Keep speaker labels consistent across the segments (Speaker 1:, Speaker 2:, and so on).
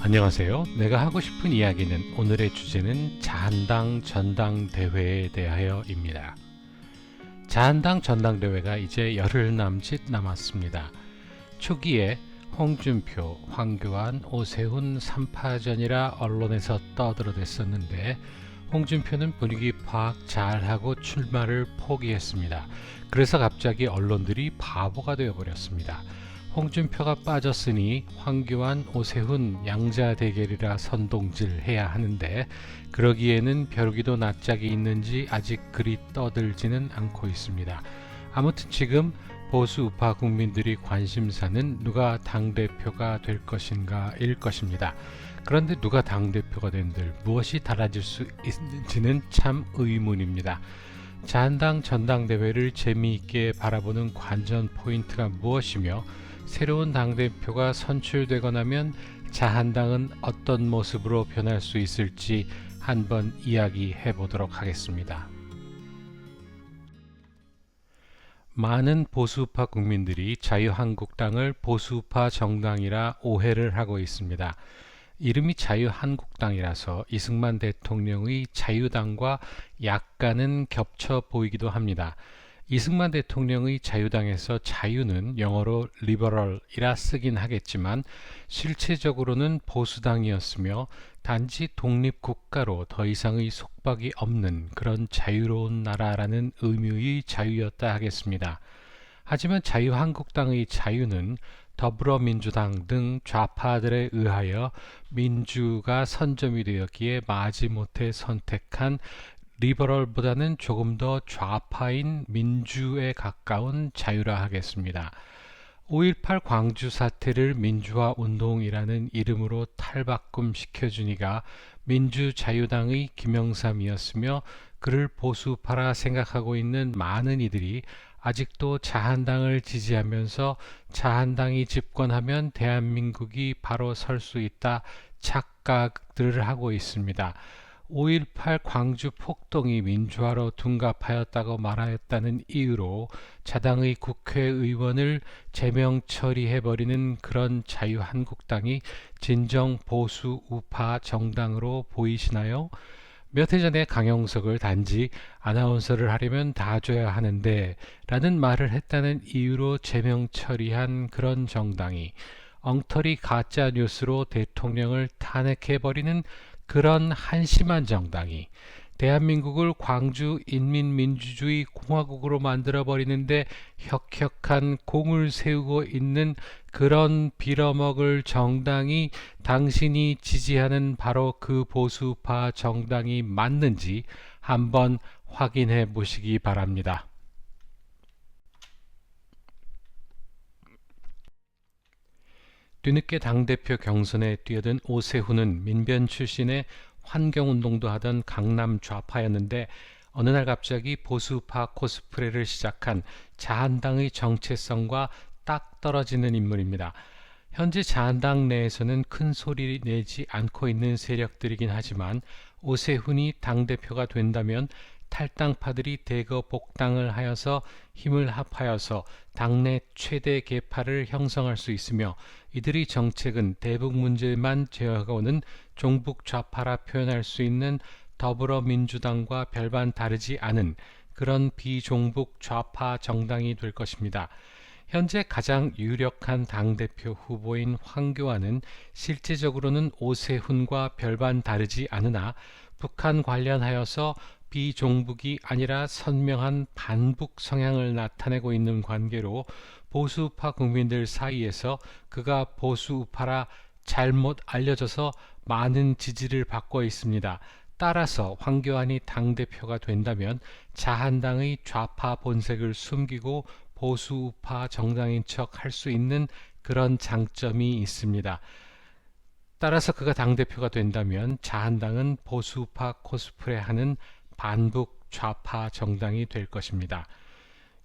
Speaker 1: 안녕하세요. 내가 하고 싶은 이야기는 오늘의 주제는 자한당 전당대회에 대하여입니다. 자한당 전당대회가 이제 열흘 남짓 남았습니다. 초기에 홍준표, 황교안, 오세훈 3파전이라 언론에서 떠들어댔었는데 홍준표는 분위기 파악 잘하고 출마를 포기했습니다. 그래서 갑자기 언론들이 바보가 되어버렸습니다. 홍준표가 빠졌으니 황교안, 오세훈 양자 대결이라 선동질해야 하는데 그러기에는 벼르기도 낯짝이 있는지 아직 그리 떠들지는 않고 있습니다. 아무튼 지금 보수 우파 국민들이 관심사는 누가 당대표가 될 것인가 일 것입니다. 그런데 누가 당대표가 된들 무엇이 달라질 수 있는지는 참 의문입니다. 자한당 전당대회를 재미있게 바라보는 관전 포인트가 무엇이며 새로운 당대표가 선출되고 나면 자한당은 어떤 모습으로 변할 수 있을지 한번 이야기해 보도록 하겠습니다. 많은 보수우파 국민들이 자유한국당을 보수우파 정당이라 오해를 하고 있습니다. 이름이 자유한국당이라서 이승만 대통령의 자유당과 약간은 겹쳐 보이기도 합니다. 이승만 대통령의 자유당에서 자유는 영어로 리버럴이라 쓰긴 하겠지만 실체적으로는 보수당이었으며 단지 독립국가로 더 이상의 속박이 없는 그런 자유로운 나라라는 의미의 자유였다 하겠습니다. 하지만 자유한국당의 자유는 더불어민주당 등 좌파들에 의하여 민주가 선점이 되었기에 마지못해 선택한 리버럴보다는 조금 더 좌파인 민주에 가까운 자유라 하겠습니다. 5.18 광주 사태를 민주화 운동이라는 이름으로 탈바꿈 시켜주니가 민주자유당의 김영삼이었으며 그를 보수파라 생각하고 있는 많은 이들이 아직도 자한당을 지지하면서 자한당이 집권하면 대한민국이 바로 설 수 있다 착각들을 하고 있습니다. 5.18 광주 폭동이 민주화로 둔갑하였다고 말하였다는 이유로 자당의 국회의원을 제명 처리해버리는 그런 자유한국당이 진정 보수 우파 정당으로 보이시나요? 몇 해 전에 강용석을 단지 아나운서를 하려면 다 줘야 하는데 라는 말을 했다는 이유로 제명 처리한 그런 정당이 엉터리 가짜 뉴스로 대통령을 탄핵해버리는 그런 한심한 정당이 대한민국을 광주 인민민주주의 공화국으로 만들어버리는데 혁혁한 공을 세우고 있는 그런 빌어먹을 정당이 당신이 지지하는 바로 그 보수파 정당이 맞는지 한번 확인해 보시기 바랍니다. 뒤늦게 당대표 경선에 뛰어든 오세훈은 민변 출신의 환경운동도 하던 강남 좌파였는데 어느 날 갑자기 보수파 코스프레를 시작한 자한당의 정체성과 딱 떨어지는 인물입니다. 현재 자한당 내에서는 큰 소리 내지 않고 있는 세력들이긴 하지만 오세훈이 당대표가 된다면 탈당파들이 대거 복당을 하여서 힘을 합하여서 당내 최대 계파를 형성할 수 있으며 이들의 정책은 대북 문제만 제어하고는 종북 좌파라 표현할 수 있는 더불어민주당과 별반 다르지 않은 그런 비종북 좌파 정당이 될 것입니다. 현재 가장 유력한 당대표 후보인 황교안은 실제적으로는 오세훈과 별반 다르지 않으나 북한 관련하여서 비종북이 아니라 선명한 반북 성향을 나타내고 있는 관계로 보수우파 국민들 사이에서 그가 보수우파라 잘못 알려져서 많은 지지를 받고 있습니다. 따라서 황교안이 당대표가 된다면 자한당의 좌파 본색을 숨기고 보수우파 정당인 척 할 수 있는 그런 장점이 있습니다. 따라서 그가 당대표가 된다면 자한당은 보수우파 코스프레하는 반북 좌파 정당이 될 것입니다.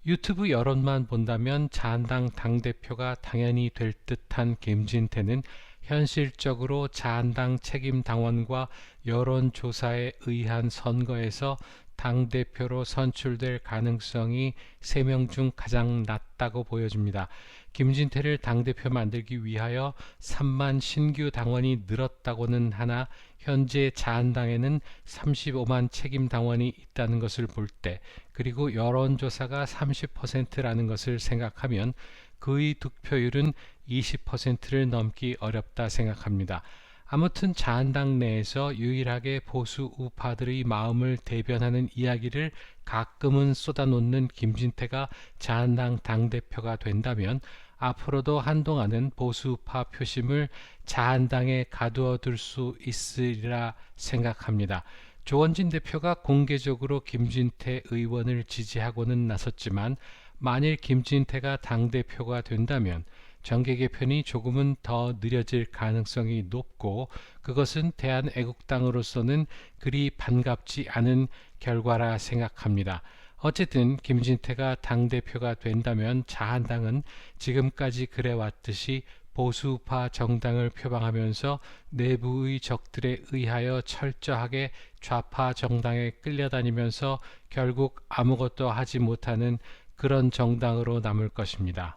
Speaker 1: 유튜브 여론만 본다면 자한당 당대표가 당연히 될 듯한 김진태는 현실적으로 자한당 책임당원과 여론조사에 의한 선거에서 당대표로 선출될 가능성이 3명 중 가장 낮다고 보여집니다. 김진태를 당대표 만들기 위하여 3만 신규 당원이 늘었다고는 하나 현재 자한당에는 35만 책임 당원이 있다는 것을 볼 때, 그리고 여론조사가 30%라는 것을 생각하면 그의 득표율은 20%를 넘기 어렵다 생각합니다. 아무튼 자한당 내에서 유일하게 보수 우파들의 마음을 대변하는 이야기를 가끔은 쏟아놓는 김진태가 자한당 당대표가 된다면 앞으로도 한동안은 보수우파 표심을 자한당에 가두어둘 수 있으리라 생각합니다. 조원진 대표가 공개적으로 김진태 의원을 지지하고는 나섰지만 만일 김진태가 당대표가 된다면 정계 개편이 조금은 더 느려질 가능성이 높고, 그것은 대한애국당으로서는 그리 반갑지 않은 결과라 생각합니다. 어쨌든 김진태가 당대표가 된다면 자한당은 지금까지 그래왔듯이 보수파 정당을 표방하면서 내부의 적들에 의하여 철저하게 좌파 정당에 끌려다니면서 결국 아무것도 하지 못하는 그런 정당으로 남을 것입니다.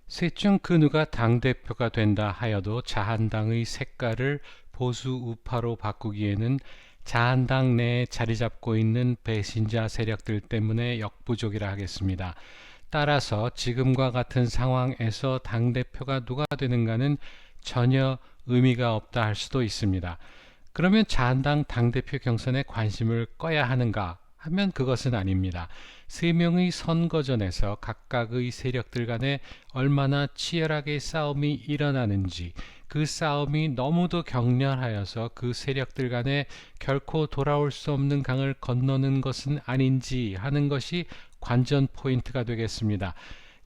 Speaker 1: 셋 중 그 누가 당대표가 된다 하여도 자한당의 색깔을 보수 우파로 바꾸기에는 자한당 내에 자리 잡고 있는 배신자 세력들 때문에 역부족이라 하겠습니다. 따라서 지금과 같은 상황에서 당대표가 누가 되는가는 전혀 의미가 없다 할 수도 있습니다. 그러면 자한당 당대표 경선에 관심을 꺼야 하는가 하면 그것은 아닙니다. 세 명의 선거전에서 각각의 세력들 간에 얼마나 치열하게 싸움이 일어나는지, 그 싸움이 너무도 격렬하여서 그 세력들 간에 결코 돌아올 수 없는 강을 건너는 것은 아닌지 하는 것이 관전 포인트가 되겠습니다.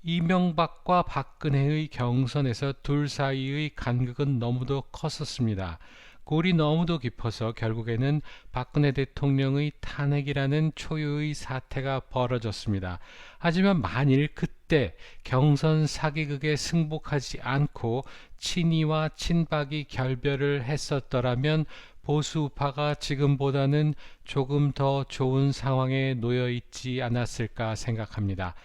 Speaker 1: 이명박과 박근혜의 경선에서 둘 사이의 간극은 너무도 컸었습니다. 골이 너무도 깊어서 결국에는 박근혜 대통령의 탄핵이라는 초유의 사태가 벌어졌습니다. 하지만 만일 그때 경선 사기극에 승복하지 않고 친이와 친박이 결별을 했었더라면 보수우파가 지금보다는 조금 더 좋은 상황에 놓여 있지 않았을까 생각합니다.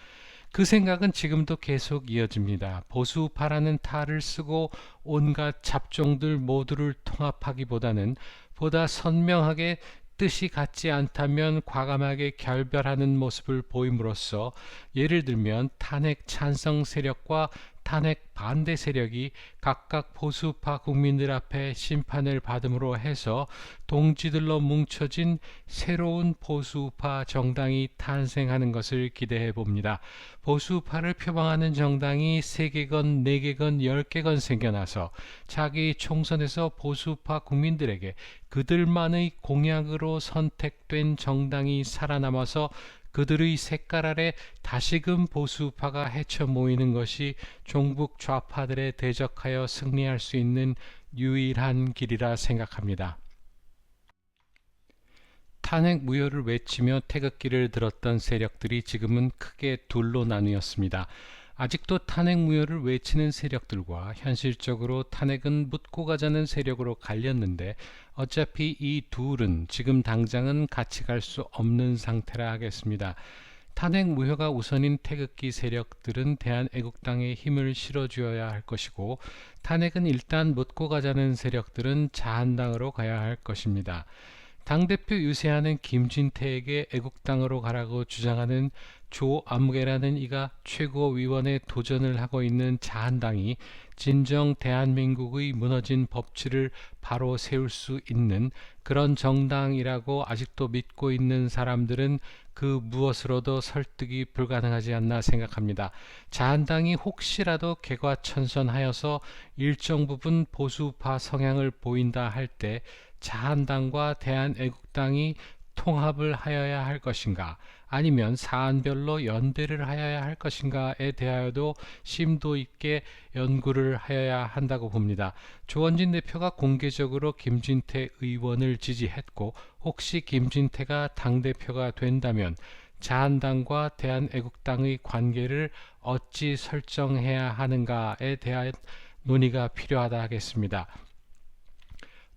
Speaker 1: 그 생각은 지금도 계속 이어집니다. 보수우파라는 탈을 쓰고 온갖 잡종들 모두를 통합하기보다는 보다 선명하게 뜻이 같지 않다면 과감하게 결별하는 모습을 보임으로써, 예를 들면 탄핵 찬성 세력과 탄핵 반대 세력이 각각 보수파 국민들 앞에 심판을 받음으로 해서 동지들로 뭉쳐진 새로운 보수파 정당이 탄생하는 것을 기대해 봅니다. 보수파를 표방하는 정당이 3개건 4개건 10개건 생겨나서 자기 총선에서 보수파 국민들에게 그들만의 공약으로 선택된 정당이 살아남아서 그들의 색깔 아래 다시금 보수파가 헤쳐 모이는 것이 종북 좌파들에 대적하여 승리할 수 있는 유일한 길이라 생각합니다. 탄핵 무효를 외치며 태극기를 들었던 세력들이 지금은 크게 둘로 나뉘었습니다. 아직도 탄핵 무효를 외치는 세력들과 현실적으로 탄핵은 묻고 가자는 세력으로 갈렸는데, 어차피 이 둘은 지금 당장은 같이 갈 수 없는 상태라 하겠습니다. 탄핵 무효가 우선인 태극기 세력들은 대한애국당에 힘을 실어주어야 할 것이고, 탄핵은 일단 묻고 가자는 세력들은 자한당으로 가야 할 것입니다. 당대표 유세하는 김진태에게 애국당으로 가라고 주장하는 조아무개라는 이가 최고위원에 도전을 하고 있는 자한당이 진정 대한민국의 무너진 법치를 바로 세울 수 있는 그런 정당이라고 아직도 믿고 있는 사람들은 그 무엇으로도 설득이 불가능하지 않나 생각합니다. 자한당이 혹시라도 개과천선하여서 일정 부분 보수파 성향을 보인다 할 때 자한당과 대한애국당이 통합을 하여야 할 것인가, 아니면 사안별로 연대를 하여야 할 것인가에 대하여도 심도 있게 연구를 하여야 한다고 봅니다. 조원진 대표가 공개적으로 김진태 의원을 지지했고, 혹시 김진태가 당대표가 된다면 자한당과 대한애국당의 관계를 어찌 설정해야 하는가에 대한 논의가 필요하다 하겠습니다.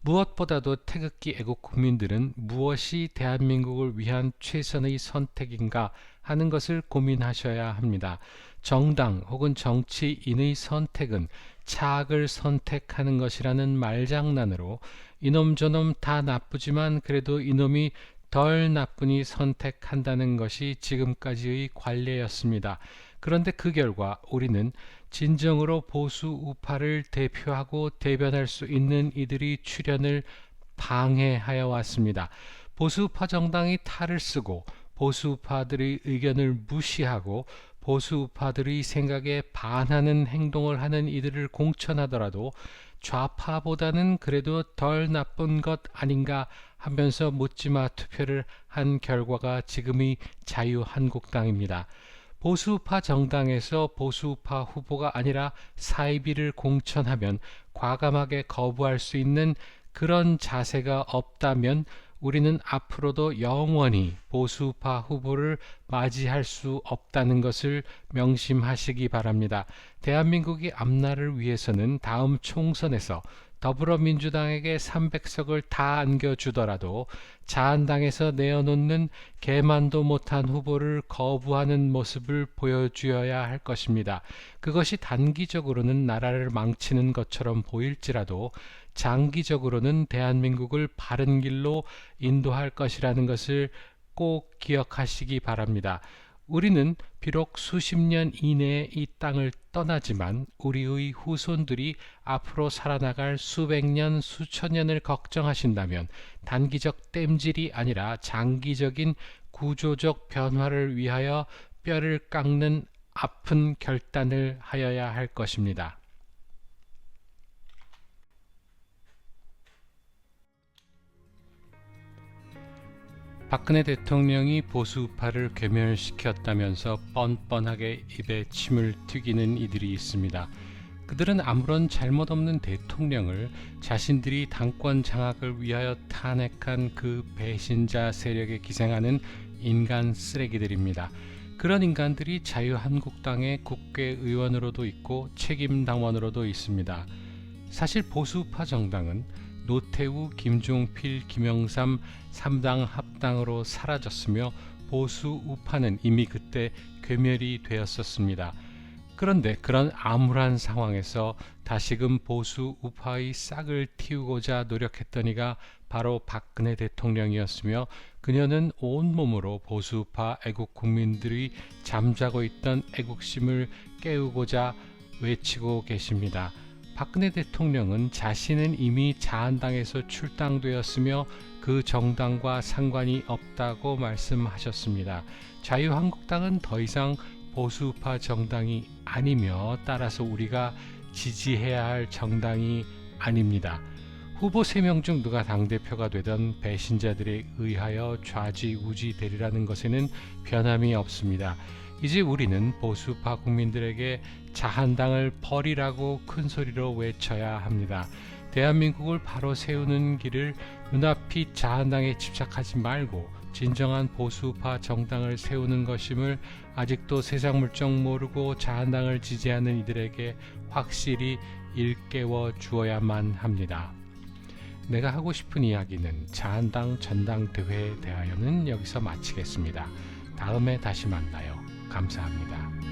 Speaker 1: 무엇보다도 태극기 애국 국민들은 무엇이 대한민국을 위한 최선의 선택인가 하는 것을 고민하셔야 합니다. 정당 혹은 정치인의 선택은 착을 선택하는 것이라는 말장난으로 이놈 저놈 다 나쁘지만 그래도 이놈이 덜 나쁘니 선택한다는 것이 지금까지의 관례였습니다. 그런데 그 결과 우리는 진정으로 보수 우파를 대표하고 대변할 수 있는 이들이 출현을 방해하여 왔습니다. 보수우파 정당이 탈을 쓰고 보수우파들의 의견을 무시하고 보수우파들의 생각에 반하는 행동을 하는 이들을 공천하더라도 좌파보다는 그래도 덜 나쁜 것 아닌가 하면서 묻지마 투표를 한 결과가 지금의 자유한국당입니다. 보수우파 정당에서 보수우파 후보가 아니라 사이비를 공천하면 과감하게 거부할 수 있는 그런 자세가 없다면 우리는 앞으로도 영원히 보수우파 후보를 맞이할 수 없다는 것을 명심하시기 바랍니다. 대한민국의 앞날을 위해서는 다음 총선에서 더불어민주당에게 300석을 다 안겨주더라도 자한당에서 내어놓는 개만도 못한 후보를 거부하는 모습을 보여주어야 할 것입니다. 그것이 단기적으로는 나라를 망치는 것처럼 보일지라도 장기적으로는 대한민국을 바른 길로 인도할 것이라는 것을 꼭 기억하시기 바랍니다. 우리는 비록 수십 년 이내에 이 땅을 떠나지만 우리의 후손들이 앞으로 살아나갈 수백 년, 수천 년을 걱정하신다면 단기적 땜질이 아니라 장기적인 구조적 변화를 위하여 뼈를 깎는 아픈 결단을 하여야 할 것입니다. 박근혜 대통령이 보수우파를 괴멸시켰다면서 뻔뻔하게 입에 침을 튀기는 이들이 있습니다. 그들은 아무런 잘못 없는 대통령을 자신들이 당권 장악을 위하여 탄핵한 그 배신자 세력에 기생하는 인간 쓰레기들입니다. 그런 인간들이 자유한국당의 국회의원으로도 있고 책임당원으로도 있습니다. 사실 보수우파 정당은 노태우, 김종필, 김영삼 3당 합당으로 사라졌으며 보수 우파는 이미 그때 괴멸이 되었었습니다. 그런데 그런 암울한 상황에서 다시금 보수 우파의 싹을 틔우고자 노력했던 이가 바로 박근혜 대통령이었으며 그녀는 온몸으로 보수 우파 애국 국민들이 잠자고 있던 애국심을 깨우고자 외치고 계십니다. 박근혜 대통령은 자신은 이미 자한당에서 출당되었으며 그 정당과 상관이 없다고 말씀하셨습니다. 자유한국당은 더 이상 보수우파 정당이 아니며 따라서 우리가 지지해야 할 정당이 아닙니다. 후보 3명 중 누가 당대표가 되던 배신자들에 의하여 좌지우지 되리라는 것에는 변함이 없습니다. 이제 우리는 보수파 국민들에게 자한당을 버리라고 큰 소리로 외쳐야 합니다. 대한민국을 바로 세우는 길을 눈앞이 자한당에 집착하지 말고 진정한 보수파 정당을 세우는 것임을 아직도 세상 물정 모르고 자한당을 지지하는 이들에게 확실히 일깨워 주어야만 합니다. 내가 하고 싶은 이야기는 자한당 전당대회에 대하여는 여기서 마치겠습니다. 다음에 다시 만나요. 감사합니다.